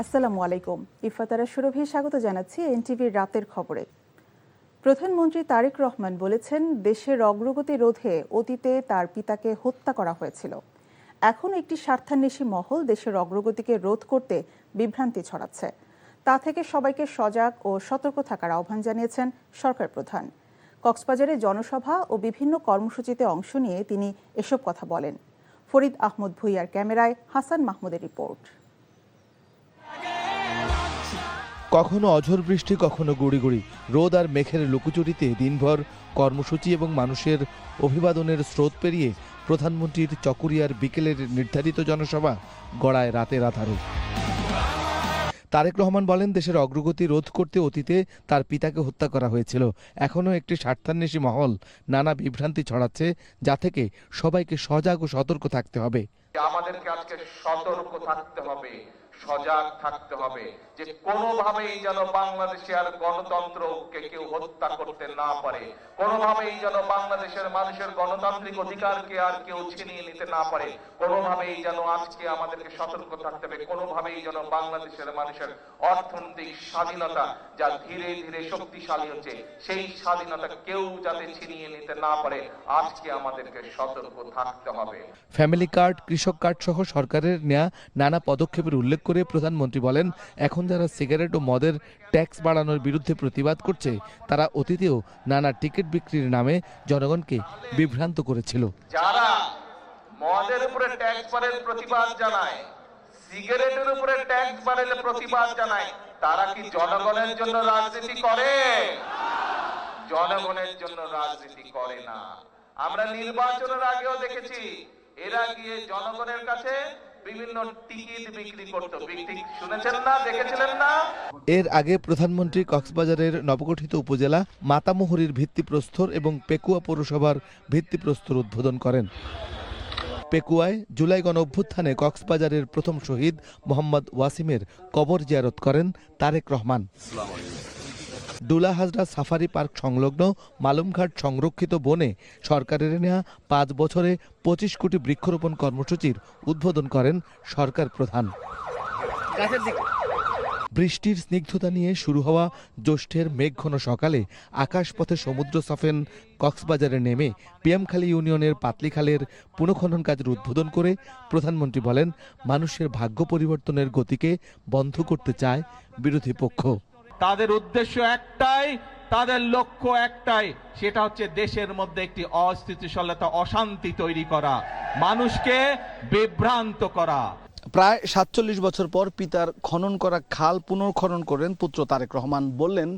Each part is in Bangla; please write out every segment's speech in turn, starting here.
আসসালামু আলাইকুম। ইফাতারা সুরভি স্বাগত জানাচ্ছি এনটিভির রাতের খবরে। প্রধানমন্ত্রী তারেক রহমান বলেছেন, দেশের অগ্রগতি রোধে অতীতে তার পিতাকে হত্যা করা হয়েছিল। এখন একটি স্বার্থান্বেষী মহল দেশের অগ্রগতিকে রোধ করতে বিভ্রান্তি ছড়াচ্ছে। তা থেকে সবাইকে সজাগ ও সতর্ক থাকার আহ্বান জানিয়েছেন সরকার প্রধান। কক্সবাজারে জনসভা ও বিভিন্ন কর্মসূচিতে অংশ নিয়ে তিনি এসব কথা বলেন। ফরিদ আহমদ ভুইয়ার ক্যামেরায় হাসান মাহমুদের রিপোর্ট। কখনো অঝোর বৃষ্টি, কখনো গুড়ি গুড়ি রোদ আর মেঘের লুকোচুরিতে দিনভর কর্মসূচি এবং মানুষের অভিবাদনের স্রোত পেরিয়ে প্রধানমন্ত্রীর চকরিয়ার বিকেলের নির্ধারিত জনসভা গড়ায় রাতের আধারে। তারেক রহমান বলেন, দেশের অগ্রগতি রোধ করতে অতীতে তার পিতাকে হত্যা করা হয়েছিল। এখনও একটি স্বার্থান্বেষী মহল নানা বিভ্রান্তি ছড়াচ্ছে, যা থেকে সবাইকে সজাগ ও সতর্ক থাকতে হবে। আমাদেরকে আজকে সতর্ক থাকতে হবে, সজাগ থাকতে হবে যে কোনোভাবেই যেন বাংলাদেশে আর গণতন্ত্রকে কেউ হত্যা করতে না পারে, কোনোভাবেই যেন বাংলাদেশের মানুষের গণতান্ত্রিক অধিকারকে আর কেউ ছিনিয়ে নিতে না পারে, কোনোভাবেই যেন আজকে আমাদেরকে সতর্ক থাকতে হবে, কোনোভাবেই যেন বাংলাদেশের মানুষের অর্থনৈতিক স্বাধীনতা যা ধীরে ধীরে শক্তিশালী হচ্ছে, সেই স্বাধীনতা কেউ যাতে ছিনিয়ে নিতে না পারে, আজকে আমাদেরকে সতর্ক থাকতে হবে। ফ্যামিলি কার্ড, কৃষক কার্ড সহ সরকারের নেওয়া নানা পদক্ষেপের উল্লেখ করে প্রধানমন্ত্রী বলেন, এখন যারা সিগারেট ও মদের ট্যাক্স বাড়ানোর বিরুদ্ধে প্রতিবাদ করছে, তারা অতীতেও নানা টিকিট বিক্রির নামে জনগণকে বিভ্রান্ত করেছিল। যারা মদের উপরে ট্যাক্স বাড়ানোর প্রতিবাদ জানায়, সিগারেটের উপরে ট্যাক্স বাড়ানোর প্রতিবাদ জানায়, তারা কি জনগণের জন্য রাজনীতি করে? জনগণের জন্য রাজনীতি করে না। আমরা নির্বাচনের আগেও দেখেছি, এরা গিয়ে জনগণের কাছে বিভিন্ন টিকিট বিক্রি করত। শুনেছেন না, দেখেছিলেন না? এর আগে প্রধানমন্ত্রী কক্সবাজারের নবগঠিত উপজেলা মাতামুহুরীর ভিত্তিপ্রস্তর এবং পেকুয়া পৌরসভার ভিত্তিপ্রস্তর উদ্বোধন করেন। পেকুয়ায় জুলাই গণ অভ্যুত্থানে কক্সবাজারের প্রথম শহীদ মোহাম্মদ ওয়াসিমের কবর জিয়ারত করেন তারেক রহমান। ডুলা হাজরা সাফারি পার্ক সংলগ্ন মালুমঘাট সংরক্ষিত বনে সরকারের নেওয়া 5 বছরে 25 কোটি বৃক্ষরোপণ কর্মসূচির উদ্বোধন করেন সরকার প্রধান। বৃষ্টির স্নিগ্ধতা নিয়ে শুরু হওয়া জ্যৈষ্ঠের মেঘঘন সকালে আকাশপথে সমুদ্র সফেন কক্সবাজারে নেমে পিএমখালী ইউনিয়নের পাতলিখালের পুনঃখনন কাজের উদ্বোধন করে প্রধানমন্ত্রী বলেন, মানুষের ভাগ্য পরিবর্তনের গতিকে বন্ধ করতে চায় বিরোধী পক্ষ। তাদের উদ্দেশ্য একটাই, তাদের লক্ষ্য একটাই, সেটা হচ্ছে দেশের মধ্যে একটি অস্থিতিশীলতা, অশান্তি তৈরি করা, মানুষকে বিভ্রান্ত করা। প্রায় 47 বছর পর পিতার খনন করা খাল পুনর্খনন করেন পুত্র তারেক রহমান। বললেন,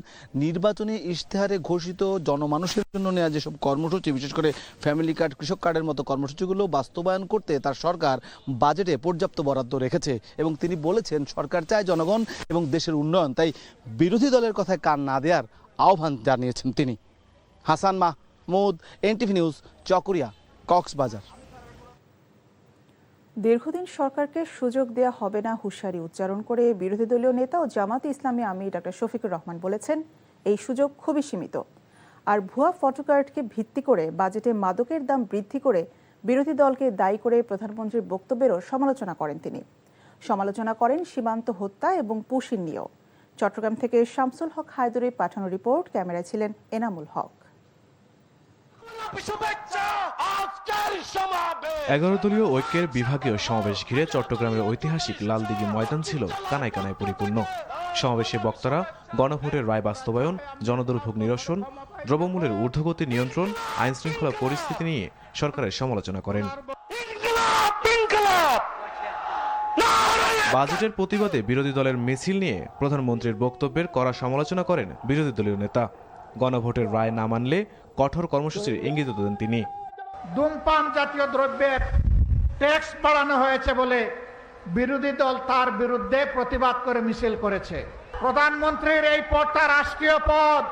নির্বাচনী ইশতেহারে ঘোষিত জনমানুষের জন্য নেওয়া যেসব কর্মসূচি, বিশেষ করে ফ্যামিলি কার্ড, কৃষক কার্ডের মতো কর্মসূচিগুলো বাস্তবায়ন করতে তার সরকার বাজেটে পর্যাপ্ত বরাদ্দ রেখেছে এবং তিনি বলেছেন, সরকার চায় জনগণ এবং দেশের উন্নয়ন, তাই বিরোধী দলের কথায় কান না দেওয়ার আহ্বান জানিয়েছেন তিনি। Hasan Mahmud, NTV news, Chakaria, Cox's Bazar. দীর্ঘদিন সরকারকে সুযোগ দেয়া হবে না হুঁশিয়ারি উচ্চারণ করে বিরোধী দলীয় নেতা ও জামাতে ইসলামী আমির ডক্টর শফিকুর রহমান বলেছেন, এই সুযোগ খুবই সীমিত। আর ভুয়া ফটোকার্ডকে ভিত্তি করে বাজেটে মাদকের দাম বৃদ্ধি করে বিরোধী দলকে দায়ী করে প্রধানমন্ত্রীর বক্তব্যেরও সমালোচনা করেন তিনি। সমালোচনা করেন সীমান্ত হত্যা এবং পুশিন নিয়েও। চট্টগ্রাম থেকে শামসুল হক হায়দরের পাঠানো রিপোর্ট, ক্যামেরায় ছিলেন এনামুল হক। 11 দলীয় ঐক্যের বিভাগীয় সমাবেশ ঘিরে চট্টগ্রামের ঐতিহাসিক লালদিঘি ময়দান ছিল কানায় কানায় পরিপূর্ণ। সমাবেশে বক্তারা গণভোটের রায় বাস্তবায়ন, জনদুর্ভোগ নিরসন, দ্রব্যমূল্যের ঊর্ধ্বগতি নিয়ন্ত্রণ, আইন শৃঙ্খলা পরিস্থিতি নিয়ে সরকারের সমালোচনা করেন। বাজেটের প্রতিবাদে বিরোধী দলের মিছিল নিয়ে প্রধানমন্ত্রীর বক্তব্যের কড়া সমালোচনা করেন বিরোধী দলীয় নেতা। গণভোটের রায় না মানলে কঠোর কর্মসূচির ইঙ্গিত দেন তিনি। ধূমপান জাতীয় দ্রব্যের ট্যাক্স বাড়ানো হয়েছে বলে বিরোধী দল তার বিরুদ্ধে প্রতিবাদ করে মিছিল করেছে। প্রধানমন্ত্রীর এই পদটা রাষ্ট্রীয় পদ,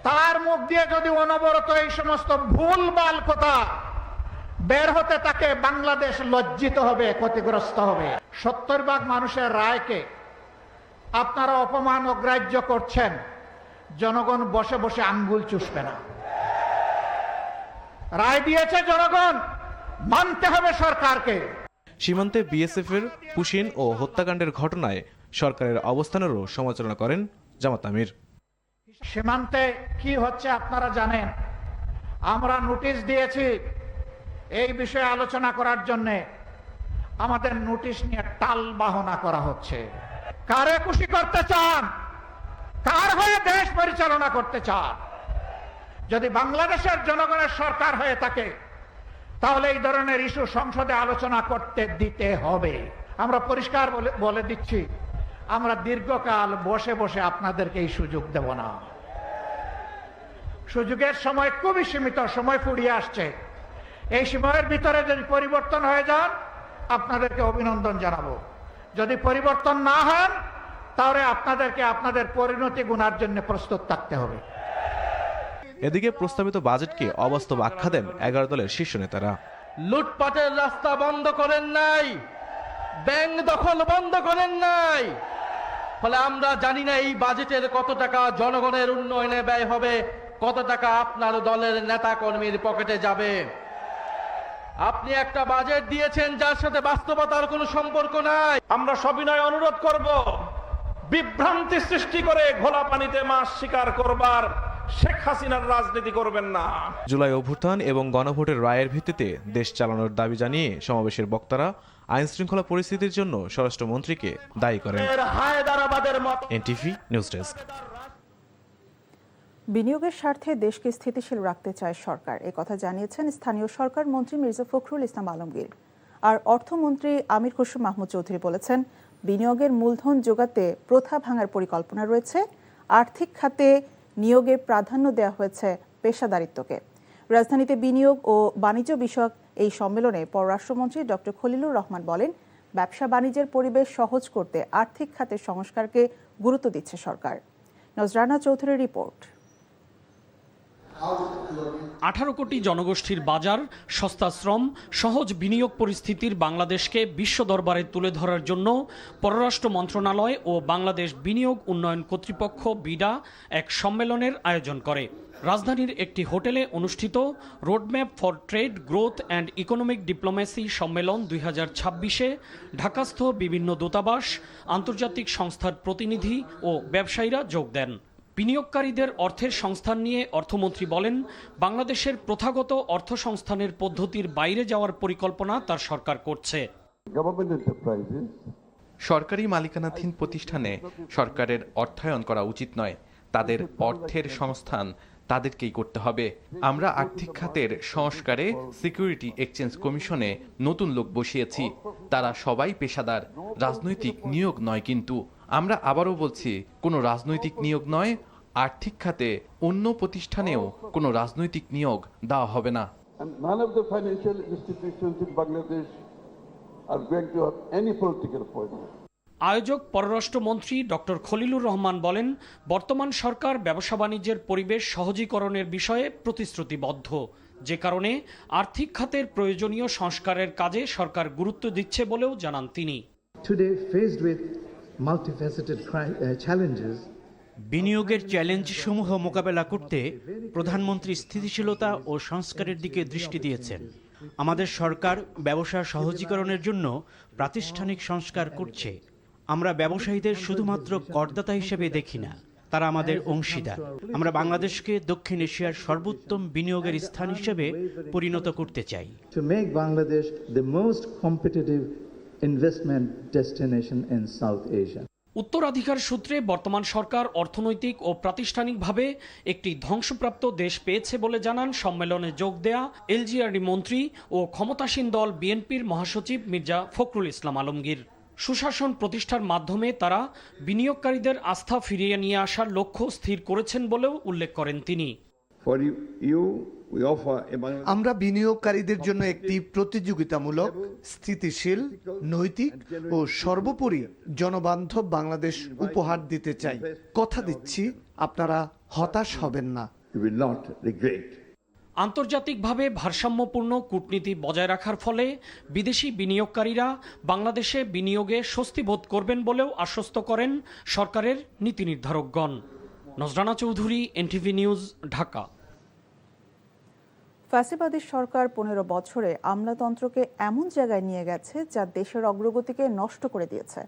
তার মুখ দিয়ে যদি অনবরত এই সমস্ত ভুলভাল কথা বের হতে থাকে, বাংলাদেশ লজ্জিত হবে, ক্ষতিগ্রস্ত হবে। 70% মানুষের রায়কে আপনারা অপমান অগ্রাহ্য করছেন, জনগণ বসে বসে আঙ্গুল চুষবে না। রায় দিয়েছে জনগণ, মানতে হবে সরকারকে। সীমান্তে বিএসএফ এর পুশিন ও হত্যাকাণ্ডের ঘটনায় সরকারের অবস্থানেরও সমালোচনা করেন জামাত আমির। সীমান্তে কি হচ্ছে আপনারা জানেন। আমরা নোটিশ দিয়েছি এই বিষয়ে আলোচনা করার জন্য। আমাদের নোটিশ নিয়ে টাল বাহনা করা হচ্ছে। কারে খুশি করতে চান? কার হয়ে দেশ পরিচালনা করতে চান? যদি বাংলাদেশের জনগণের সরকার হয়ে থাকে তাহলে এই ধরনের ইস্যু সংসদে আলোচনা করতে দিতে হবে। আমরা পরিষ্কার বলে দিচ্ছি, আমরা দীর্ঘকাল বসে বসে আপনাদেরকে এই সুযোগ দেব না। সুযোগের সময় খুবই সীমিত, সময় ফুরিয়ে আসছে। এই সময়ের ভিতরে যদি পরিবর্তন হয়ে যান আপনাদেরকে অভিনন্দন জানাবো। যদি পরিবর্তন না হন তাহলে আপনাদেরকে আপনাদের পরিণতি গুনার জন্য প্রস্তুত থাকতে হবে। এদিকে প্রস্তাবিত বাজেটকে অবাস্তব আখ্যা দেন 11 দলের শীর্ষ নেতারা। লুটপাটের রাস্তা বন্ধ করেন নাই, ব্যাংক দখল বন্ধ করেন নাই, ফলে আমরা জানি না এই বাজেটের কত টাকা জনগণের উন্নয়নে ব্যয় হবে, কত টাকা আপনার দলের নেতা কর্মীর পকেটে যাবে। আপনি একটা বাজেট দিয়েছেন যার সাথে বাস্তবতার কোনো সম্পর্ক নাই। আমরা সবিনয় অনুরোধ করব, বিভ্রান্তি সৃষ্টি করে ঘোলা পানিতে মাছ শিকার করবার শেখ হাসিনার রাজনীতি করবেন না। জুলাই অভ্যুত্থান এবং গণভোটের রায়ের ভিত্তিতে দেশ চালানোর দাবি জানিয়ে সমাবেশের বক্তারা আইন শৃঙ্খলা পরিস্থিতির জন্য স্বরাষ্ট্রমন্ত্রীকে দায়ী করেন। NTV news desk. বিনিয়োগের স্বার্থে দেশকে স্থিতিশীল রাখতে চায় সরকার, একথা জানিয়েছেন স্থানীয় সরকার মন্ত্রী মির্জা ফখরুল ইসলাম আলমগীর। আর অর্থমন্ত্রী আমির খসরু মাহমুদ চৌধুরী বলেছেন, বিনিয়োগের মূলধন জোগাতে প্রথা ভাঙার পরিকল্পনা রয়েছে। আর্থিক খাতে নিয়োগে প্রাধান্য দেওয়া হয়েছে পেশাদারিত্বকে। রাজধানীতে বিনিয়োগ ও বাণিজ্য বিষয়ক এই সম্মেলনে পররাষ্ট্রমন্ত্রী ডক্টর খলিলুর রহমান বলেন, ব্যবসা বাণিজ্যের পরিবেশ সহজ করতে আর্থিক খাতের সংস্কারকে গুরুত্ব দিচ্ছে সরকার। নজরানা চৌধুরীর রিপোর্ট। 18 কোটি জনগোষ্ঠীর বাজার, সস্তা শ্রম, সহজ বিনিয়োগ পরিস্থিতির বাংলাদেশকে বিশ্ব দরবারে তুলে ধরার জন্য পররাষ্ট্র মন্ত্রণালয় ও বাংলাদেশ বিনিয়োগ উন্নয়ন কর্তৃপক্ষ বিডা এক সম্মেলনের আয়োজন করে। রাজধানীর একটি হোটেলে অনুষ্ঠিত roadmap for trade, growth and economic diplomacy সম্মেলন 2026-এ ঢাকাস্থ বিভিন্ন দূতাবাস, আন্তর্জাতিক সংস্থার প্রতিনিধি ও ব্যবসায়ীরা যোগ দেন। বিনিয়োগকারীদের অর্থের সংস্থান নিয়ে অর্থমন্ত্রী বলেন, বাংলাদেশের প্রথাগত অর্থ সংস্থানের পদ্ধতির বাইরে যাওয়ার পরিকল্পনা তার সরকার করছে। সরকারি মালিকানাধীন প্রতিষ্ঠানে সরকারের অর্থায়ন করা উচিত নয়। তাদের অর্থের সংস্থান তাদেরকেই করতে হবে। আমরা আর্থিক খাতের সংস্কারে সিকিউরিটি এক্সচেঞ্জ কমিশনে নতুন লোক বসিয়েছি। তারা সবাই পেশাদার, রাজনৈতিক নিয়োগ নয়। কিন্তু আমরা আবারও বলছি, কোনো রাজনৈতিক নিয়োগ নয়। আর্থিক খাতে অন্য প্রতিষ্ঠানেও কোনো রাজনৈতিক নিয়োগ দেওয়া হবে না। আয়োজক পররাষ্ট্রমন্ত্রী ডক্টর খলিলুর রহমান বলেন, বর্তমান সরকার ব্যবসা বাণিজ্যের পরিবেশ সহজীকরণের বিষয়ে প্রতিশ্রুতিবদ্ধ, যে কারণে আর্থিক খাতের প্রয়োজনীয় সংস্কারের কাজে সরকার গুরুত্ব দিচ্ছে বলেও জানান তিনি। বিনিয়োগের চ্যালেঞ্জ সমূহ মোকাবেলা করতে প্রধানমন্ত্রী স্থিতিশীলতা ও সংস্কারের দিকে দৃষ্টি দিয়েছেন। আমাদের সরকার ব্যবসা সহজীকরণের জন্য প্রাতিষ্ঠানিক সংস্কার করছে। আমরা ব্যবসায়ীদের শুধুমাত্র করদাতা হিসেবে দেখি না, তারা আমাদের অংশীদার। আমরা বাংলাদেশকে দক্ষিণ এশিয়ার সর্বোত্তম বিনিয়োগের স্থান হিসেবে পরিণত করতে চাই। উত্তরাধিকার সূত্রে বর্তমান সরকার অর্থনৈতিক ও প্রাতিষ্ঠানিকভাবে একটি ধ্বংসপ্রাপ্ত দেশ পেয়েছে বলে জানান সম্মেলনে যোগ দেয়া এলজিআরডি মন্ত্রী ও ক্ষমতাসীন দল বিএনপির মহাসচিব মির্জা ফখরুল ইসলাম আলমগীর। সুশাসন প্রতিষ্ঠার মাধ্যমে তারা বিনিয়োগকারীদের আস্থা ফিরিয়ে নিয়ে আসার লক্ষ্য স্থির করেছেন বলেও উল্লেখ করেন তিনি। আমরা বিনিয়োগকারীদের জন্য একটি প্রতিযোগিতামূলক, স্থিতিশীল, নৈতিক ও সর্বোপরি জনবান্ধব বাংলাদেশ উপহার দিতে চাই। কথা দিচ্ছি, আপনারা হতাশ হবেন না। আন্তর্জাতিকভাবে ভারসাম্যপূর্ণ কূটনীতি বজায় রাখার ফলে বিদেশি বিনিয়োগকারীরা বাংলাদেশে বিনিয়োগে স্বস্তি বোধ করবেন বলেও আশ্বস্ত করেন সরকারের নীতি নির্ধারকগণ। নজরানা চৌধুরী, এনটিভি নিউজ, ঢাকা। ফ্যাসিবাদী সরকার 15 বছরে আমলাতন্ত্রকে এমন জায়গায় নিয়ে গেছে যা দেশের অগ্রগতিকে নষ্ট করে দিয়েছে।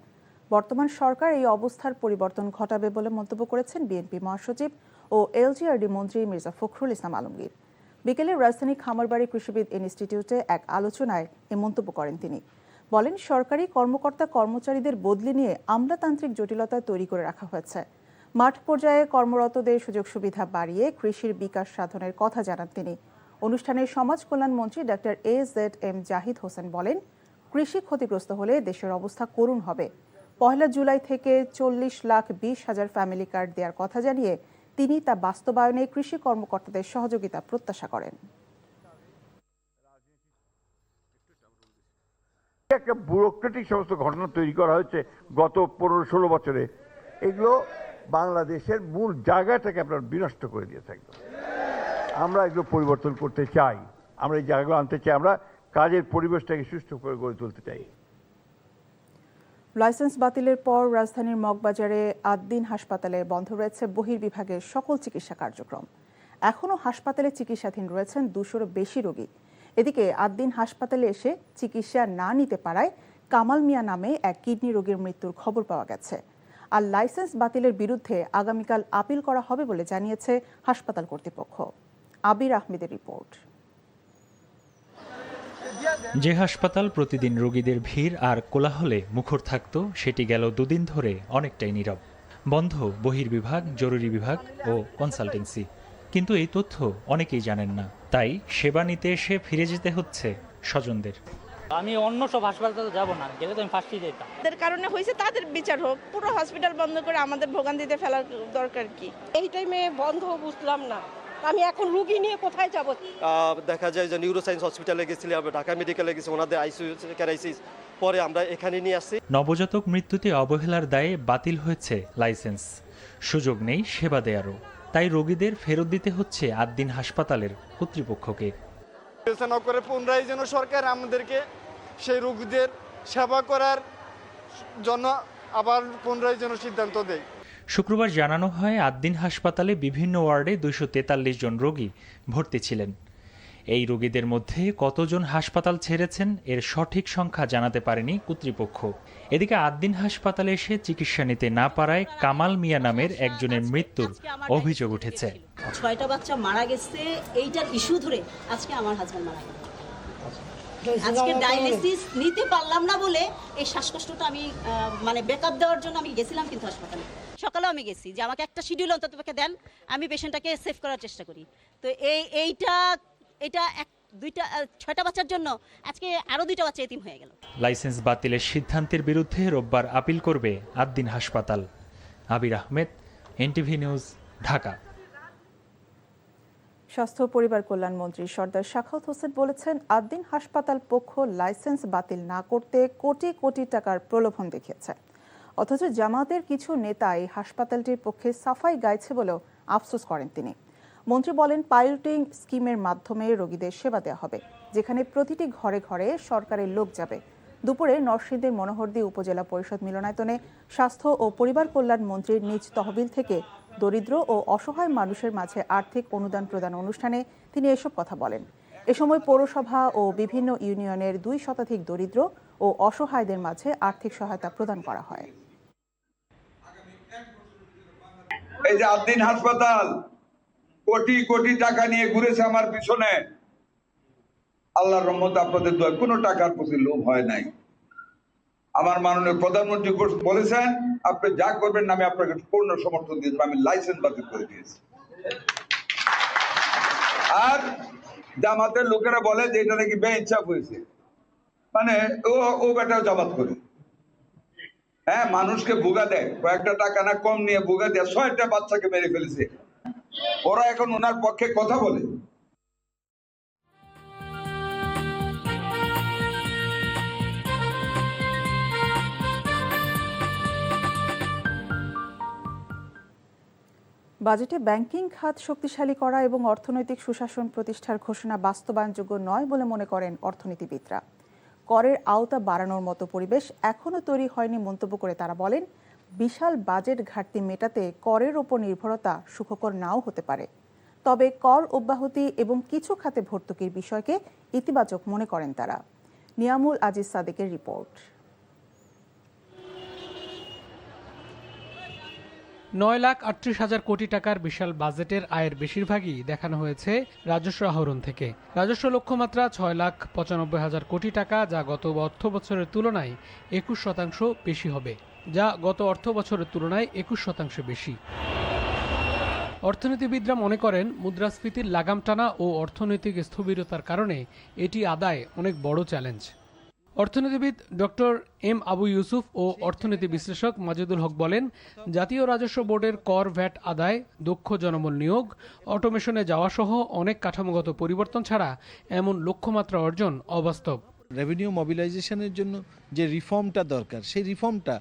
বর্তমান সরকার এই অবস্থার পরিবর্তন ঘটাবে বলে মন্তব্য করেছেন বিএনপি মহাসচিব ও এলজিআরডি মন্ত্রী মির্জা ফখরুল ইসলাম আলমগীর। বিকেলে রাজধানী খামারবাড়ি কৃষিবিদ ইনস্টিটিউটে এক আলোচনায় এ মন্তব্য করেন তিনি। বলেন, সরকারি কর্মকর্তা কর্মচারীদের বদলি নিয়ে আমলাতান্ত্রিক জটিলতা তৈরি করে রাখা হয়েছে। মাঠ পর্যায়ে কর্মরতদের সুযোগ সুবিধা বাড়িয়ে কৃষির বিকাশ সাধনের কথা জানান তিনি। অনুষ্ঠানে সমাজ কল্যাণ মন্ত্রী ডক্টর AZM জাহিদ হোসেন বলেন, কৃষি ক্ষতিগ্রস্ত হলে দেশের অবস্থা করুণ হবে। 1 জুলাই থেকে 40,20,000 ফ্যামিলি কার্ড দেওয়ার কথা জানিয়ে তিনি তা বাস্তবায়নে কৃষি কর্মকর্তাদের সহযোগিতা প্রত্যাশা করেন। একটা ব্যুরোক্রেটিক সমস্ত ঘটনা তৈরি করা হয়েছে গত 15-16 বছরে, এগুলো বাংলাদেশের মূল জায়গাটাকে আপনার বিনষ্ট করে দিয়েছে একদম। আমরা এগুলো পরিবর্তন করতে চাই, আমরা এই জায়গাগুলো আনতে চাই, আমরা কাজের পরিবেশটাকে সুষ্ঠু করে গড়ে তুলতে চাই। লাইসেন্স বাতিলের পর রাজধানীর মগবাজারে আদ্দিন হাসপাতালে বন্ধ রয়েছে বহির্বিভাগের সকল চিকিৎসা কার্যক্রম। এখনও হাসপাতালে চিকিৎসাধীন রয়েছেন 200-র বেশি রোগী। এদিকে আদ্দিন হাসপাতালে এসে চিকিৎসা না নিতে পারায় কামাল মিয়া নামে এক কিডনি রোগীর মৃত্যুর খবর পাওয়া গেছে। আর লাইসেন্স বাতিলের বিরুদ্ধে আগামীকাল আপিল করা হবে বলে জানিয়েছে হাসপাতাল কর্তৃপক্ষ। আবির আহমেদের রিপোর্ট। যে হাসপাতাল প্রতিদিন রোগীদের ভিড় আর কোলাহলে মুখর থাকত, সেটি গেল 2 দিন ধরে অনেকটাই নীরব। বন্ধ বহির্বিভাগ, জরুরি বিভাগ ও কনসালটেন্সি। কিন্তু এই তথ্য অনেকেই জানেন না, তাই সেবা নিতে এসে ফিরে যেতে হচ্ছে স্বজনদের। আমি অন্য সব হাসপাতালে যাব না, গেলে তো আমি ফার্স্টই যেতাম। তাদের কারণে হয়েছে, তাদের বিচার হোক। পুরো হসপিটাল বন্ধ করে আমাদের ভোগান্তিতে ফেলার দরকার কি? এই টাইমে বন্ধ বুঝলাম না, আমি এখন রুগী নিয়ে কোথায় যাব? দেখা যায় যে নিউরোসায়েন্স হসপিটালে গেছিলাম, ঢাকা মেডিকেলে গেছি, ওনাদের আইসিইউ ক্রাইসিস, পরে আমরা এখানে নিয়ে আসছি। নবজাতক মৃত্যুতে অবহেলার দায়ে বাতিল হয়েছে লাইসেন্স, সুযোগ নেই সেবা দেয়ারও। তাই রোগীদের ফেরত দিতে হচ্ছে আদ্দিন হাসপাতালের কর্তৃপক্ষকে। বিবেচনা করে পুনরায় যেন সরকার আমাদেরকে সেই রোগীদের সেবা করার জন্য আবার পুনরায় যেন সিদ্ধান্ত দেয়। শুক্রবার জানানো হয়, আদ্দিন হাসপাতালে বিভিন্ন ওয়ার্ডে 243 জন রোগী ভর্তি ছিলেন। এই রোগীদের মধ্যে কতজন হাসপাতাল ছেড়েছেন এর সঠিক সংখ্যা জানাতে পারেনি কর্তৃপক্ষ। এদিকে আদ্দিন হাসপাতালে এসে চিকিৎসা নিতে না পারায় কামাল মিয়া নামের একজনের মৃত্যুর অভিযোগ উঠেছে। 6টা বাচ্চা মারা গেছে, এইটার ইস্যু ধরে আজকে আমার হাজবেন্ড মারা গেল। আজকে ডায়ালিসিস নিতে পারলাম না বলে এই শ্বাসকষ্টটা আমি মানে ব্যাকআপ দেওয়ার জন্য আমি গেছিলাম, কিন্তু হাসপাতালে সকালেও আমি গেছি যে আমাকে একটা শিডিউল অন্তত দেন, আমি পেশেন্টটাকে সেভ করার চেষ্টা করি। তো এটা 6টা বাচ্চার জন্য আজকে আরো 2টা বাচ্চা এতিম হয়ে গেল। লাইসেন্স বাতিলের সিদ্ধান্তের বিরুদ্ধে রোববার আপিল করবে আদ্দিন হাসপাতাল। আবির আহমেদ, এনটিভি নিউজ, ঢাকা। স্বাস্থ্য ও পরিবার কল্যাণ মন্ত্রী সর্দার সাখাওয়াত হোসেন বলেছেন, আদ্দিন হাসপাতাল পক্ষ লাইসেন্স বাতিল না করতে কোটি কোটি টাকার প্রলোভন দেখিয়েছে। অথচ জামায়াতের কিছু নেতা এই হাসপাতালটির পক্ষে সাফাই গাইছে বলেও আফসোস করেন তিনি। মন্ত্রী বলেন, পাইলটিং স্কিমের মাধ্যমে রোগীদের সেবা দেওয়া হবে, যেখানে প্রতিটি ঘরে ঘরে সরকারের লোক যাবে। দুপুরে নরসিংদীর মনোহরদী উপজেলা পরিষদ মিলনায়তনে স্বাস্থ্য ও পরিবার কল্যাণ মন্ত্রীর নিজ তহবিল থেকে দরিদ্র ও অসহায় মানুষের মাঝে আর্থিক অনুদান প্রদান অনুষ্ঠানে তিনি এসব কথা বলেন। এ সময় পৌরসভা ও বিভিন্ন ইউনিয়নের 2 শতাধিক দরিদ্র ও অসহায়দের মাঝে আর্থিক সহায়তা প্রদান করা হয়। এই যে আদ্দিন হাসপাতাল কোটি কোটি টাকা নিয়ে ঘুরেছে আমার পিছনে, আল্লাহর রহমতে আপনাদের দোয়া কোনো টাকার প্রতি লোভ হয় নাই। আমার মাননীয় প্রধানমন্ত্রী বলেছেন, আপনি যা করবেন আমি আপনাকে পূর্ণ সমর্থন দিয়েছি। আমি লাইসেন্স বাতিল করে দিয়েছি। আর জামাতের লোকেরা বলে যে এটা নাকি বেইনসাফ হয়েছে, মানে ও বেটাও জামাত করে। হ্যাঁ, মানুষকে ভুগা দেয়, কয়েকটা টাকা না কম নিয়ে ভুগা দেয়, 6টা বাচ্চাকে মেরে ফেলেছে। ওরা এখন ওনার পক্ষে কথা বলে। বাজেটে ব্যাংকিং খাত শক্তিশালী করা এবং অর্থনৈতিক সুশাসন প্রতিষ্ঠার ঘোষণা বাস্তবায়নযোগ্য নয় বলে মনে করেন অর্থনীতিবিদরা। করের আওতা বাড়ানোর মতো পরিবেশ এখনও তৈরি হয়নি মন্তব্য করে তারা বলেন, বিশাল বাজেট ঘাটতি মেটাতে করের ওপর নির্ভরতা সুখকর নাও হতে পারে। তবে কর অব্যাহতি এবং কিছু খাতে ভর্তুকির বিষয়কে ইতিবাচক মনে করেন তারা। নিয়ামুল আজিজ সাদেকের রিপোর্ট। 9,38,000 কোটি টাকার বিশাল বাজেটের আয়ের বেশিরভাগই দেখানো হয়েছে রাজস্ব আহরণ থেকে। রাজস্ব লক্ষ্যমাত্রা 6,95,000 কোটি টাকা, যা গত অর্থ বছরের তুলনায় 21% বেশি হবে, বেশি। অর্থনীতিবিদরা মনে করেন মুদ্রাস্ফীতির লাগাম টানা ও অর্থনৈতিক স্থবিরতার কারণে এটি আদায় অনেক বড় চ্যালেঞ্জ। অর্থনীতিবিদ ডক্টর এম আবু ইউসুফ ও অর্থনীতি বিশ্লেষক মাজেদুল হক বলেন, জাতীয় রাজস্ব বোর্ডের কর ভ্যাট আদায়, দক্ষ জনবল নিয়োগ, অটোমেশনে যাওয়া সহ অনেক কাঠামোগত পরিবর্তন ছাড়া এমন লক্ষ্যমাত্রা অর্জন অবাস্তব। রেভিনিউ মোবিলাইজেশনের জন্য যে রিফর্মটা দরকার, সেই রিফর্মটা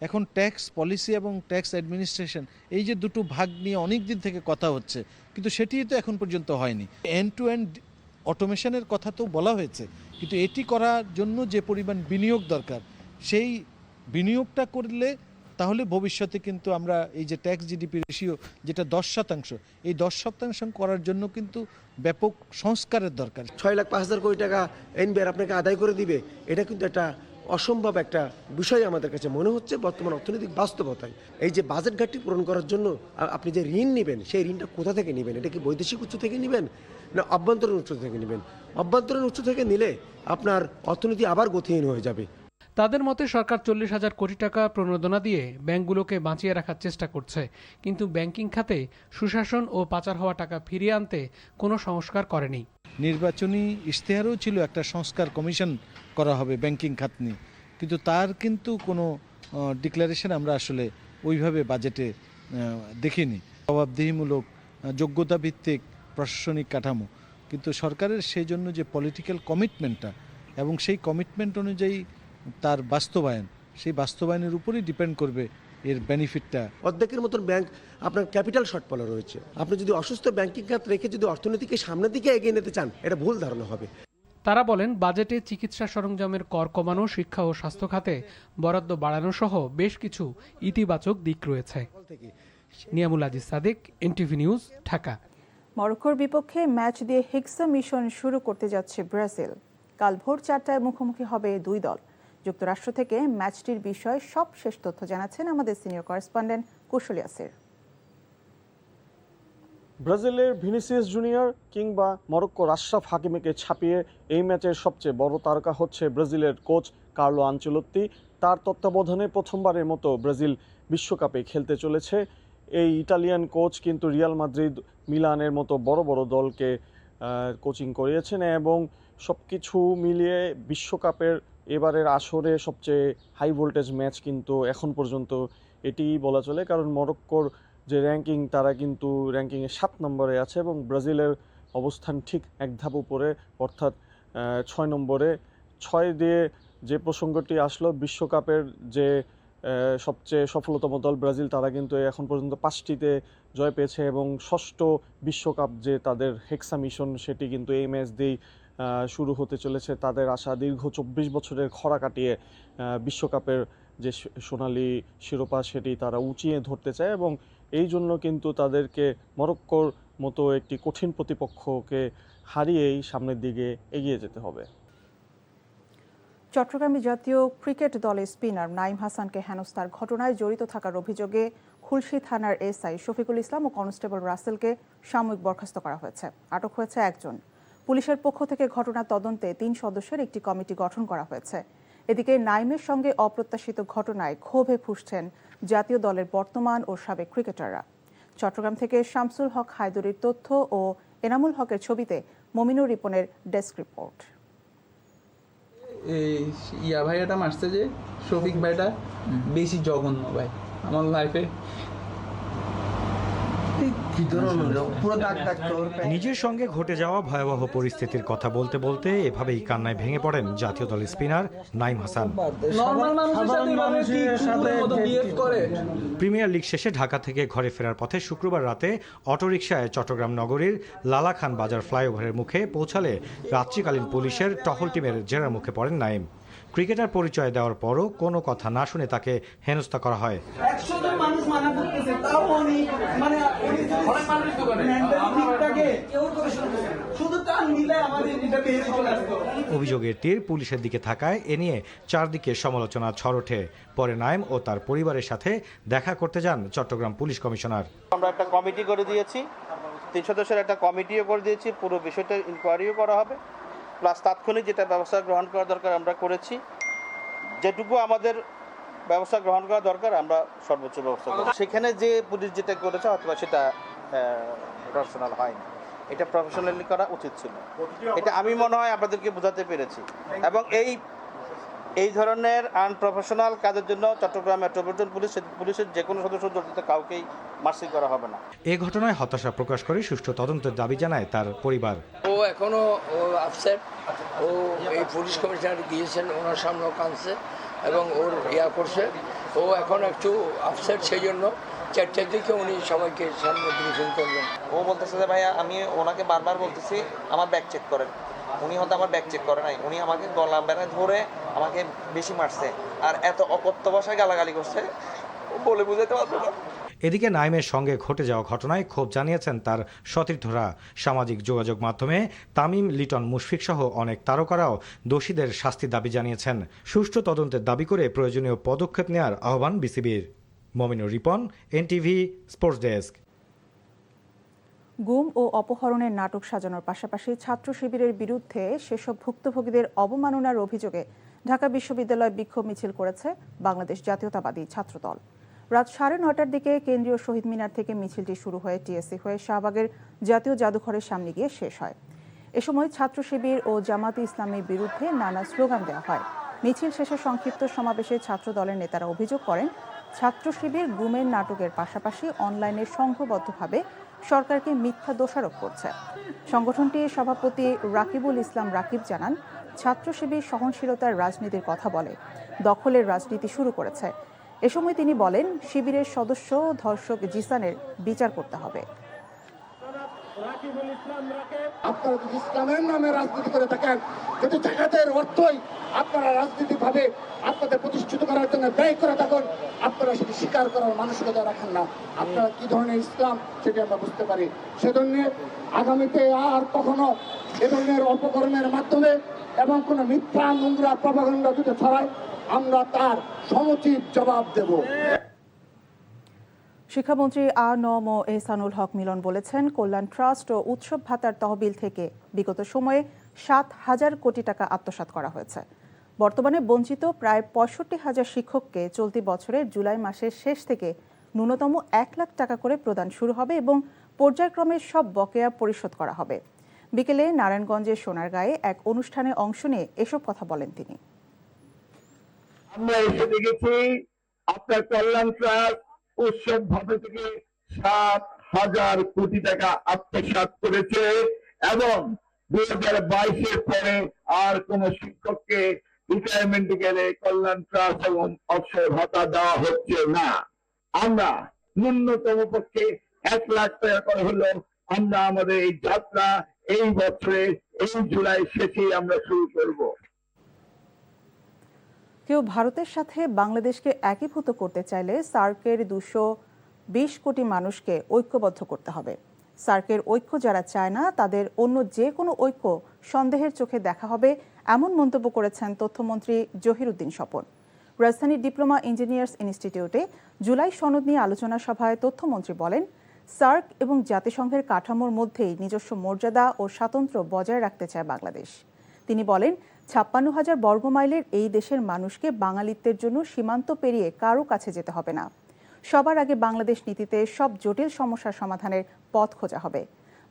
এখন ট্যাক্স পলিসি এবং ট্যাক্স অ্যাডমিনিস্ট্রেশন, এই যে দুটো ভাগ নিয়ে অনেক দিন থেকে কথা হচ্ছে, কিন্তু সেটিই তো এখন পর্যন্ত হয়নি। এন্ড টু এন্ড অটোমেশনের কথা তো বলা হয়েছে, কিন্তু এটি করার জন্য যে পরিমাণ বিনিয়োগ দরকার, সেই বিনিয়োগটা করলে তাহলে ভবিষ্যতে কিন্তু আমরা এই যে ট্যাক্স জিডিপি রেশিও যেটা 10%, এই 10% করার জন্য কিন্তু ব্যাপক সংস্কারের দরকার। 6,05,000 কোটি টাকা এনবিআর আপনাকে আদায় করে দিবে, এটা কিন্তু একটা অসম্ভব একটা বিষয় আমাদের কাছে মনে হচ্ছে বর্তমান অর্থনৈতিক বাস্তবতায়। এই যে বাজেট ঘাটতি পূরণ করার জন্য আপনি যে ঋণ নেবেন, সেই ঋণটা কোথা থেকে নেবেন? এটা কি বৈদেশিক উৎস থেকে নেবেন না অভ্যন্তরীণ উৎস থেকে নেবেন? অভ্যন্তরীণ উৎস থেকে নিলে আপনার অর্থনীতি আবার গতিহীন হয়ে যাবে। তাদের মতে সরকার 40,000 কোটি টাকা প্রণোদনা দিয়ে ব্যাংকগুলোকে বাঁচিয়ে রাখার চেষ্টা করছে, কিন্তু ব্যাংকিং খাতে সুশাসন ও পাচার হওয়া টাকা ফিরিয়ে আনতে কোনো সংস্কার করেনি। নির্বাচনী ইশতেহারও ছিল একটা সংস্কার কমিশন করা হবে ব্যাংকিং খাত নিয়ে, কিন্তু তার কিন্তু কোনো ডিক্লারেশন আমরা আসলে ওইভাবে বাজেটে দেখিনি। জবাবদিহিমূলক যোগ্যতা ভিত্তিক প্রশাসনিক কাঠামো, কিন্তু সরকারের সেই জন্য যে পলিটিক্যাল কমিটমেন্টটা এবং সেই কমিটমেন্ট অনুযায়ী তার বাস্তবায়ন, সেই বাস্তবায়নের উপরই ডিপেন্ড করবে এর বেনিফিটটা। অর্ধেকের মতন ব্যাংক আপনার ক্যাপিটাল শর্টফলে রয়েছে। আপনি যদি অসুস্থ ব্যাংকিং খাত রেখে যদি অর্থনীতিকে সামনের দিকে এগিয়ে নিতে চান, এটা ভুল ধারণা হবে। তারা বলেন, বাজেটে চিকিৎসা সরঞ্জামের কর কমানো, শিক্ষা ও স্বাস্থ্য খাতে বরাদ্দ বাড়ানো সহ বেশ কিছু ইতিবাচক দিক রয়েছে। Niamul Aziz Sadiq, NTV news, Dhaka. মরক্কোর বিপক্ষে ম্যাচ দিয়ে হেক্সা মিশন শুরু করতে যাচ্ছে ব্রাজিল। কাল ভোর 4টায় মুখোমুখি হবে দুই দল। যুক্তরাষ্ট্র থেকে ম্যাচটির বিষয়ে সবশেষ তথ্য জানাচ্ছেন আমাদের সিনিয়র করেসপন্ডেন্ট কুশলী আসির। ব্রাজিলের ভিনিসিয়াস জুনিয়র কিংবা মরক্কোর আশরাফ হাকিমিকে ছাপিয়ে এই ম্যাচের সবচেয়ে বড় তারকা হচ্ছে ব্রাজিলের কোচ কার্লো আনচেলত্তি। তার তত্ত্বাবধানে প্রথমবারের মতো ব্রাজিল বিশ্বকাপে খেলতে চলেছে। এই ইটালিয়ান কোচ কিন্তু রিয়াল মাদ্রিদ, মিলানের মতো বড় বড় দলকে কোচিং করিয়েছেন এবং সব কিছু মিলিয়ে বিশ্বকাপের এবারের আসরে সবচেয়ে হাই ভোল্টেজ ম্যাচ কিন্তু এখন পর্যন্ত এটি বলা চলে, কারণ মরক্কোর যে র্যাঙ্কিং, তারা কিন্তু র্যাঙ্কিংয়ে 7 নম্বরে আছে এবং ব্রাজিলের অবস্থান ঠিক এক ধাপ উপরে, অর্থাৎ 6 নম্বরে। 6 দিয়ে যে প্রসঙ্গটি আসলো, বিশ্বকাপের যে সবচেয়ে সফলতম দল ব্রাজিল, তারা কিন্তু এখন পর্যন্ত 5টিতে জয় পেয়েছে এবং ষষ্ঠ বিশ্বকাপ যে তাদের হেক্সা মিশন, সেটি কিন্তু এই ম্যাচ দিয়েই শুরু হতে চলেছে। তাদের আশা দীর্ঘ 24 বছরের খরা কাটিয়ে বিশ্বকাপের যে সোনালি শিরোপা, সেটি তারা উঁচিয়ে ধরতে চায় এবং এই জন্য কিন্তু তাদেরকে মরক্কোর মতো একটি কঠিন প্রতিপক্ষকে হারিয়েই সামনের দিকে এগিয়ে যেতে হবে। চট্টগ্রামে জাতীয় ক্রিকেট দলের স্পিনার নাইম হাসানকে হেনস্থার ঘটনায় জড়িত থাকার অভিযোগে খুলশী থানার এসআই শফিকুল ইসলাম ও কনস্টেবল রাসেলকে সাময়িক বরখাস্ত করা হয়েছে। আটক হয়েছে একজন। পুলিশের পক্ষ থেকে ঘটনার তদন্তে 3 সদস্যের একটি কমিটি গঠন করা হয়েছে। এদিকে নাইমের সঙ্গে অপ্রত্যাশিত ঘটনায় ক্ষোভে ফুঁসছেন জাতীয় দলের বর্তমান ও সাবেক ক্রিকেটাররা। চট্টগ্রাম থেকে শামসুল হক হায়দরির তথ্য ও এনামুল হকের ছবিতে মমিনুর রিপনের ডেস্ক রিপোর্ট। ইয়া ভাইয়াটা মারছে যে শফিক ভাইটা বেশি জঘন্য ভাই আমার লাইফে। নিজের সঙ্গে ঘটে যাওয়া ভয়াবহ পরিস্থিতির কথা বলতে বলতে এভাবেই কান্নায় ভেঙে পড়েন জাতীয় দল spinner Naim Hasan. Premier league শেষে ঢাকা থেকে ঘরে ফেরার পথে শুক্রবার রাতে অটোরিকশায় চট্টগ্রাম নগরীর লালাখান বাজার ফ্লাইওভারের মুখে পৌঁছালে রাত্রিকালীন পুলিশের টহল টিমের জেরার মুখে পড়েন নাইম। ক্রিকেটার পরিচয় দেওয়ার পরও কোনো কথা না শুনে তাকে হেনস্থা করা হয়। অভিযোগের তীর পুলিশের দিকে থাকায় এ নিয়ে চারদিকে সমালোচনা ঝড় ওঠে। পরে নাইম ও তার পরিবারের সাথে দেখা করতে যান চট্টগ্রাম পুলিশ কমিশনার। আমরা একটা কমিটি করে দিয়েছি, 3 সদস্যের একটা কমিটিও করে দিয়েছি, পুরো বিষয়টা ইনকোয়ারিও করা হবে, প্লাস তাৎক্ষণিক যেটা ব্যবস্থা গ্রহণ করা দরকার আমরা করেছি। যেটুকু আমাদের ব্যবস্থা গ্রহণ করা দরকার আমরা সর্বোচ্চ ব্যবস্থা করব। সেখানে যে পুলিশ যেটা করেছে অথবা সেটা প্রফেশনাল হয়নি, এটা প্রফেশনালি করা উচিত ছিল। এটা আমি মনে হয় আপনাদেরকে বোঝাতে পেরেছি। এবং এই ধরনের আনপ্রফেশনাল কাজের জন্য চট্টগ্রাম মেট্রোপলিটন পুলিশের যে কোনো সদস্য জড়িত কাউকেই মার্সি করা হবে না। এ ঘটনায় হতাশা প্রকাশ করে সুষ্ঠু তদন্তের দাবি জানায় তার পরিবার। ও এখনো আপসেট, ও এই পুলিশ কমিশনার গিয়েছেন, ওনার সামনেও কাঁদছে এবং ওর করছে। ও এখন একটু আপসেট, সেই জন্য 4টার দিকে উনি সবাইকে সামনে ব্রিফিং করবেন। ও বলতেছে যে ভাইয়া আমি ওনাকে বারবার বলতেছি আমার ব্যাগ চেক করেন, উনি হয়তো আমার ব্যাগ চেক করে নাই, উনি আমাকে গলা বেড়ে ধরে আমাকে বেশি মারছে আর এত অকথ্য ভাষায় গালাগালি করছে, বলে বুঝাতে পারবো না। এদিকে নাইমের সঙ্গে ঘটে যাওয়া ঘটনায় ক্ষোভ জানিয়েছেন তার সতীর্থরা। সামাজিক যোগাযোগ মাধ্যমে তামিম, লিটন, মুশফিক সহ অনেক তারকারাও দোষীদের শাস্তির দাবি জানিয়েছেন। সুষ্ঠু তদন্তের দাবি করে প্রয়োজনীয় পদক্ষেপ নেওয়ার আহ্বান বিসিবির। Mominur Ripon, NTV, sports desk. গুম ও অপহরণের নাটক সাজানোর পাশাপাশি ছাত্র শিবিরের বিরুদ্ধে সেসব ভুক্তভোগীদের অবমাননার অভিযোগে ঢাকা বিশ্ববিদ্যালয় বিক্ষোভ মিছিল করেছে বাংলাদেশ জাতীয়তাবাদী ছাত্রদল। রাত 9:30টার দিকে কেন্দ্রীয় শহীদ মিনার থেকে মিছিলটি শুরু হয়ে টিএসসি হয়ে শাহবাগের জাতীয় জাদুঘরের সামনে গিয়ে শেষ হয়। এ সময় ছাত্র শিবির ও জামাতে ইসলামের বিরুদ্ধে নানা স্লোগান দেওয়া হয়। মিছিল শেষে সংক্ষিপ্ত সমাবেশে ছাত্র দলের নেতারা অভিযোগ করেন, ছাত্র শিবির গুমের নাটকের পাশাপাশি অনলাইনে সংঘবদ্ধভাবে সরকারকে মিথ্যা দোষারোপ করছে। সংগঠনটির সভাপতি রাকিবুল ইসলাম রাকিব জানান, ছাত্র শিবির সহনশীলতার রাজনীতির কথা বলে দখলের রাজনীতি শুরু করেছে। এ সময় তিনি বলেন, শিবিরের সদস্য ধর্ষক জিসানের বিচার করতে হবে। আপনারা যদি ইসলামের নামে রাজনীতি করে থাকেন, যদি জাকাতের অর্থই আপনারা রাজনীতিভাবে আপনাদের প্রতিষ্ঠিত করার জন্য ব্যয় করে থাকেন, আপনারা সেটি স্বীকার করার মানসিকতা রাখেন না। আপনারা কি ধরনের ইসলাম সেটি আমরা বুঝতে পারি। সেজন্য আগামীতে আর কখনো এ ধরনের অপকর্মের মাধ্যমে এবং কোনো মিথ্যা নোংরা প্রপাগান্ডা যদি ছড়ায়, আমরা তার সমুচিত জবাব দেব। শিক্ষামন্ত্রী আ.ন.ম এহসানুল হক মিলন বলেছেন, কল্যাণ ট্রাস্ট ও উৎসব ভাতার তহবিল থেকে বিগত সময়ে 7,000 কোটি টাকা আত্মসাৎ করা হয়েছে। বর্তমানে বঞ্চিত প্রায় 65,000 শিক্ষককে চলতি বছরের জুলাই মাসের শেষ থেকে ন্যূনতম 1 লাখ টাকা করে প্রদান শুরু হবে এবং পর্যায়ক্রমে সব বকেয়া পরিশোধ করা হবে। বিকেলে নারায়ণগঞ্জের সোনারগাঁয়ে এক অনুষ্ঠানে অংশ নিয়ে এসব কথা বলেন তিনি। আমরা এসে দেখেছি আপনার কল্যাণ ট্রাস্ট উৎসব ভাতা থেকে 7,000 কোটি টাকা আত্মসাৎ করেছে এবং 2022-এর পরে আর কোন শিক্ষককে রিটায়ারমেন্টে গেলে কল্যাণ ট্রাস্ট এবং অবসর ভাতা দেওয়া হচ্ছে না। আমরা ন্যূনতম পক্ষে 1 লাখ টাকা করে হলো আমরা আমাদের এই যাত্রা এই বছরে এই জুলাই শেষে আমরা শুরু করব। কেউ ভারতের সাথে বাংলাদেশকে একীভূত করতে চাইলে সার্কের 220 কোটি মানুষকে ঐক্যবদ্ধ করতে হবে। সার্কের ঐক্য যারা চায় না, তাদের অন্য যে কোনো ঐক্য সন্দেহের চোখে দেখা হবে, এমন মন্তব্য করেছেন তথ্যমন্ত্রী জহিরুদ্দিন স্বপন। রাজধানীর ডিপ্লোমা ইঞ্জিনিয়ার্স ইনস্টিটিউটে জুলাই সনদ নিয়ে আলোচনা সভায় তথ্যমন্ত্রী বলেন, সার্ক এবং জাতিসংঘের কাঠামোর মধ্যেই নিজস্ব মর্যাদা ও স্বাতন্ত্র্য বজায় রাখতে চায় বাংলাদেশ। তিনি বলেন, 56,000 বর্গমাইলের এই দেশের মানুষকে বাঙালিত্বের জন্য সীমান্ত পেরিয়ে কারো কাছে যেতে হবে না। সবার আগে বাংলাদেশ নীতিতে সব জটিল সমস্যার সমাধানের পথ খোঁজা হবে।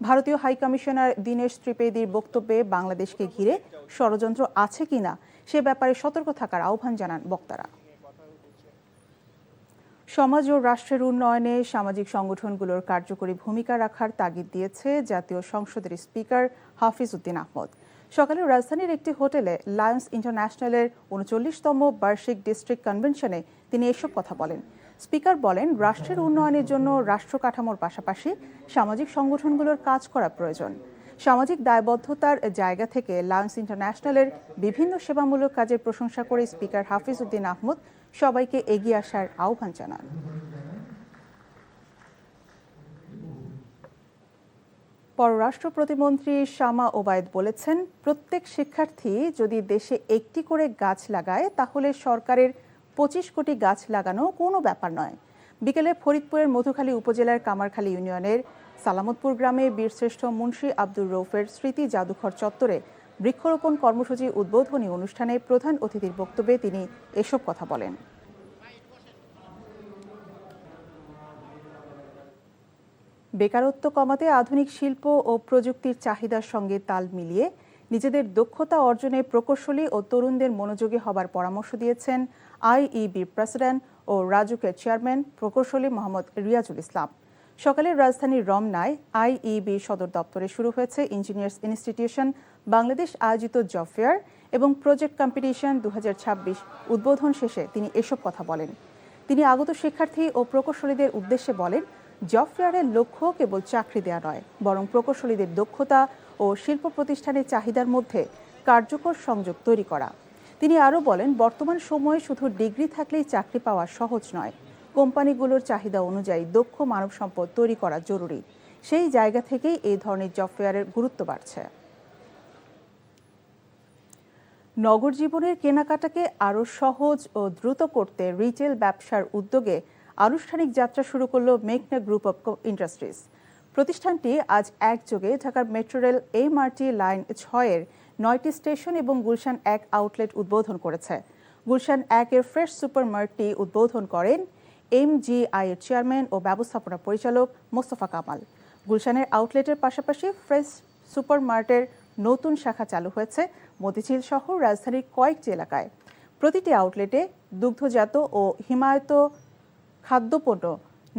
ভারতীয় হাই কমিশনার দীনেশ ত্রিবেদীর বক্তব্যে বাংলাদেশকে ঘিরে ষড়যন্ত্র আছে কিনা সে ব্যাপারে সতর্ক থাকার আহ্বান জানান বক্তারা। সমাজ ও রাষ্ট্রের উন্নয়নে সামাজিক সংগঠনগুলোর কার্যকরী ভূমিকা রাখার তাগিদ দিয়েছে জাতীয় সংসদের স্পিকার হাফিজ উদ্দিন আহমদ। সকালে রাজধানীর একটি হোটেলে লায়ন্স ইন্টারন্যাশনালের 39তম বার্ষিক ডিস্ট্রিক্ট কনভেনশনে তিনি এসব কথা বলেন। স্পিকার বলেন, রাষ্ট্রের উন্নয়নের জন্য রাষ্ট্র কাঠামোর পাশাপাশি সামাজিক সংগঠনগুলোর কাজ করা প্রয়োজন। সামাজিক দায়বদ্ধতার জায়গা থেকে লায়ন্স ইন্টারন্যাশনালের বিভিন্ন সেবামূলক কাজের প্রশংসা করে স্পিকার হাফিজ উদ্দিন আহমদ সবাইকে এগিয়ে আসার আহ্বান জানান। পররাষ্ট্র প্রতিমন্ত্রী শামা ওবায়েদ বলেছেন, প্রত্যেক শিক্ষার্থী যদি দেশে একটি করে গাছ লাগায় তাহলে সরকারের 25 কোটি গাছ লাগানো কোনো ব্যাপার নয়। বিকেলে ফরিদপুরের মধুখালী উপজেলার কামারখালী ইউনিয়নের সালামতপুর গ্রামে বীরশ্রেষ্ঠ মুন্সী আব্দুর রৌফের স্মৃতি জাদুঘর চত্বরে বৃক্ষরোপণ কর্মসূচি উদ্বোধনী অনুষ্ঠানে প্রধান অতিথির বক্তব্যে তিনি এসব কথা বলেন। বেকারত্ব কমাতে আধুনিক শিল্প ও প্রযুক্তির চাহিদার সঙ্গে তাল মিলিয়ে নিজেদের দক্ষতা অর্জনে প্রকৌশলী ও তরুণদের মনোযোগী হবার পরামর্শ দিয়েছেন আইইবির প্রেসিডেন্ট ও রাজুকের চেয়ারম্যান প্রকৌশলী মোহাম্মদ রিয়াজুল ইসলাম। সকালে রাজধানীর রমনায় আইইবি সদর দপ্তরে শুরু হয়েছে ইঞ্জিনিয়ার্স ইনস্টিটিউশন বাংলাদেশ আয়োজিত জব ফেয়ার এবং প্রজেক্ট কম্পিটিশন 2026 উদ্বোধন শেষে তিনি এসব কথা বলেন। তিনি আগত শিক্ষার্থী ও প্রকৌশলীদের উদ্দেশ্যে বলেন, জব ফেয়ারের লক্ষ্য কেবল চাকরি দেওয়া নয়, বরং প্রকৌশলীদের দক্ষতা ও শিল্প প্রতিষ্ঠানের চাহিদার মধ্যে কার্যকর সংযোগ তৈরি করা। তিনি আরও বলেন, বর্তমান সময়ে শুধু ডিগ্রি থাকলেই চাকরি পাওয়া সহজ নয়। কোম্পানিগুলোর চাহিদা অনুযায়ী দক্ষ মানব সম্পদ তৈরি করা জরুরি। সেই জায়গা থেকেই এই ধরনের জব ফেয়ারের গুরুত্ব বাড়ছে। নগর জীবনের কেনাকাটাকে আরও সহজ ও দ্রুত করতে রিটেল ব্যবসার উদ্যোগে আনুষ্ঠানিক যাত্রা শুরু করল মেঘনা গ্রুপ অব ইন্ডাস্ট্রিজ। প্রতিষ্ঠানটি আজ একযোগে ঢাকার মেট্রো রেল MRT লাইন 6-এর 9টি স্টেশন এবং গুলশান 1 আউটলেট উদ্বোধন করেছে। গুলশান 1-এর ফ্রেশ সুপার মার্টটি উদ্বোধন করেন MGI এর চেয়ারম্যান ও ব্যবস্থাপনা পরিচালক মোস্তফা কামাল। গুলশানের আউটলেটের পাশাপাশি ফ্রেশ সুপার মার্টের নতুন শাখা চালু হয়েছে মতিঝিল সহ রাজধানীর কয়েকটি এলাকায়। প্রতিটি আউটলেটে দুগ্ধজাত ও হিমায়িত খাদ্যপণ্য,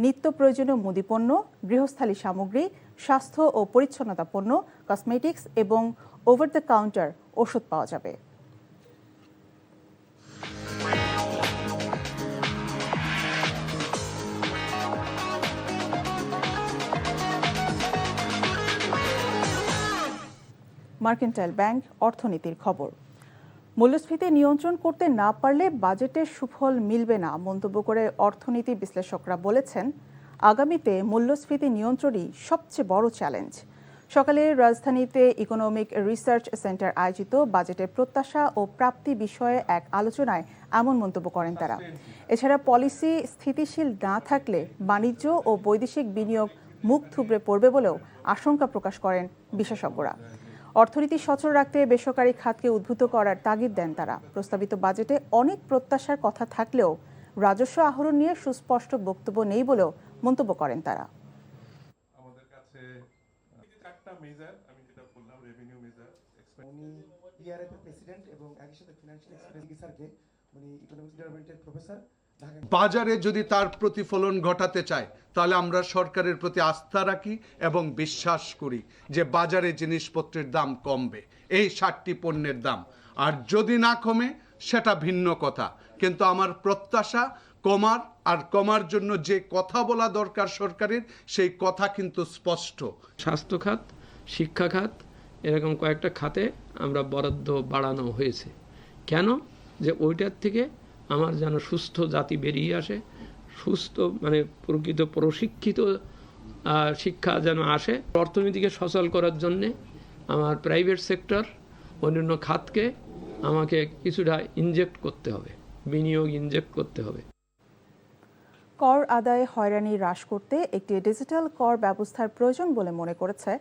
নিত্য প্রয়োজনীয় মুদিপণ্য, গৃহস্থালী সামগ্রী, স্বাস্থ্য ও পরিচ্ছন্নতা পণ্য, কসমেটিক্স এবং ওভার দ্য কাউন্টার ওষুধ পাওয়া যাবে। মার্কেন্টাইল ব্যাংক অর্থনীতির খবর। মূল্যস্ফীতি নিয়ন্ত্রণ করতে না পারলে বাজেটের সুফল মিলবে না মন্তব্য করে অর্থনীতি বিশ্লেষকরা বলেছেন, আগামীতে মূল্যস্ফীতি নিয়ন্ত্রণই সবচেয়ে বড় চ্যালেঞ্জ। সকালে রাজধানীতে ইকোনমিক রিসার্চ সেন্টার আয়োজিত বাজেটের প্রত্যাশা ও প্রাপ্তি বিষয়ে এক আলোচনায় এমন মন্তব্য করেন তারা। এছাড়া পলিসি স্থিতিশীল না থাকলে বাণিজ্য ও বৈদেশিক বিনিয়োগ মুখ থুবড়ে পড়বে বলেও আশঙ্কা প্রকাশ করেন বিশেষজ্ঞরা। অর্থনীতি সচল রাখতে বেসরকারি খাতকে উদ্বুদ্ধ করার তাগিদ দেন তারা। প্রস্তাবিত বাজেটে অনেক প্রত্যাশার কথা থাকলেও রাজস্ব আহরণ নিয়ে সুস্পষ্ট বক্তব্য নেই বলেও মন্তব্য করেন তারা। আমাদের কাছে চারটা মেজার, আমি যেটা বললাম রেভিনিউ মেজার, উনি ইআরএফ এর প্রেসিডেন্ট এবং একই সাথে ফিনান্সিয়াল এক্সপার্টকে উনি ইকোনমিক্স ডিপার্টমেন্টের প্রফেসর। বাজারে যদি তার প্রতিফলন ঘটাতে চায় তাহলে আমরা সরকারের প্রতি আস্থা রাখি এবং বিশ্বাস করি যে বাজারে জিনিসপত্রের দাম কমবে, এই 60টি পণ্যের দাম। আর যদি না কমে সেটা ভিন্ন কথা, কিন্তু আমার প্রত্যাশা কমার জন্য যে কথা বলা দরকার সরকারের, সেই কথা কিন্তু স্পষ্ট। স্বাস্থ্য খাত, শিক্ষা খাত, এরকম কয়েকটা খাতে আমরা বরাদ্দ বাড়ানো হয়েছে। কেন? যে ওইটার থেকে আমার যেন সুস্থ জাতি বেরিয়ে আসে, সুস্থ মানে প্রকৃত প্রশিক্ষিত শিক্ষা যেন আসে। অর্থনীতিকে সচল করার জন্যে আমার প্রাইভেট সেক্টর, অন্যান্য খাতকে আমাকে কিছুটা ইনজেক্ট করতে হবে, বিনিয়োগ ইনজেক্ট করতে হবে। কর আদায়ে হয়রানি হ্রাস করতে একটি ডিজিটাল কর ব্যবস্থার প্রয়োজন বলে মনে করেছে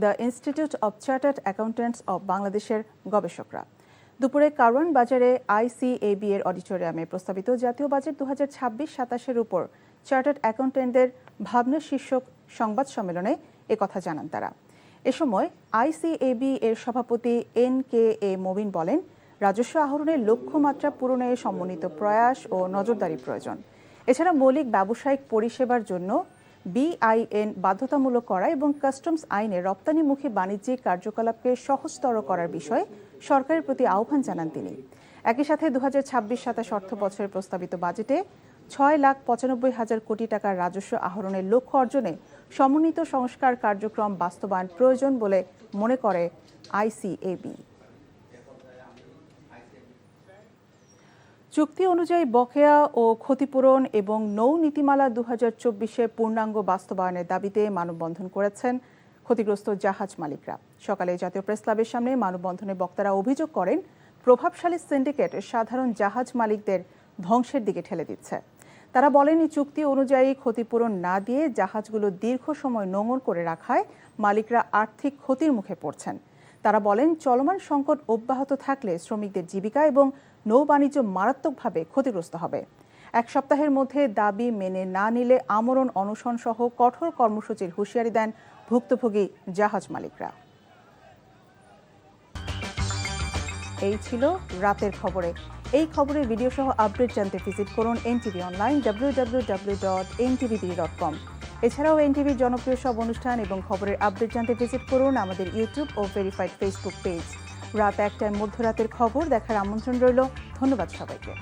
the institute of chartered accountants of বাংলাদেশের গবেষকরা। দুপুরে কারওয়ান বাজারে ICAB এর অডিটোরিয়ামে প্রস্তাবিত জাতীয় বাজেট 2026-27-এর উপর চার্টার্ড অ্যাকাউন্ট্যান্টদের ভাবনা শীর্ষক সংবাদ সম্মেলনে একথা জানান তারা। এ সময় ICAB এর সভাপতি NKA মবিন বলেন, রাজস্ব আহরণের লক্ষ্যমাত্রা পূরণে সমন্বিত প্রয়াস ও নজরদারি প্রয়োজন। এছাড়া মৌলিক ব্যবসায়িক পরিষেবার জন্য BIN বাধ্যতামূলক করা এবং কাস্টমস আইনে রপ্তানিমুখী বাণিজ্যিক কার্যকলাপকে সহজতর করার বিষয়ে সরকারের প্রতি আহ্বান জানান তিনি। একই সাথে 2026-27 অর্থ বছরের প্রস্তাবিত বাজেটে 6,95,000 কোটি টাকার রাজস্ব আহরণের লক্ষ্য অর্জনে সমন্বিত সংস্কার কার্যক্রম বাস্তবায়ন প্রয়োজন বলে মনে করে আইসিএবি। চুক্তি অনুযায়ী বকেয়া ও ক্ষতিপূরণ এবং নৌ নীতিমালা 2024-এর পূর্ণাঙ্গ বাস্তবায়নের দাবিতে মানববন্ধন করেছেন ক্ষতিগ্রস্ত জাহাজ মালিকরা। সকালে জাতীয় প্রেস ক্লাবের সামনে মানববন্ধনে বক্তারা অভিযোগ করেন, প্রভাবশালী সিন্ডিকেট সাধারণ জাহাজ মালিকদের ধ্বংসের দিকে ঠেলে দিচ্ছে। তারা বলেন, চুক্তি অনুযায়ী ক্ষতিপূরণ না দিয়ে জাহাজগুলো দীর্ঘ সময় নোঙর করে রাখায় মালিকরা আর্থিক ক্ষতির মুখে পড়ছেন। তারা বলেন, চলমান সংকট অব্যাহত থাকলে শ্রমিকদের জীবিকা এবং নৌ বাণিজ্য মারাত্মকভাবে ক্ষতিগ্রস্ত হবে। এক সপ্তাহের মধ্যে দাবি মেনে না নিলে আমরণ অনশন সহ কঠোর কর্মসূচির হুঁশিয়ারি দেন ভুক্তভোগী জাহাজ মালিকরা। এই ছিল রাতের খবরে। এই খবরের ভিডিও সহ আপডেট জানতে ভিজিট করুন এনটিভি অনলাইন www.ntv.com। এছাড়াও এনটিভির জনপ্রিয় সব অনুষ্ঠান এবং খবরের আপডেট জানতে ভিজিট করুন আমাদের ইউটিউব ও ভেরিফাইড ফেসবুক পেজ। রাত 1টায় মধ্যরাতের খবর দেখার আমন্ত্রণ রইল। ধন্যবাদ সবাইকে।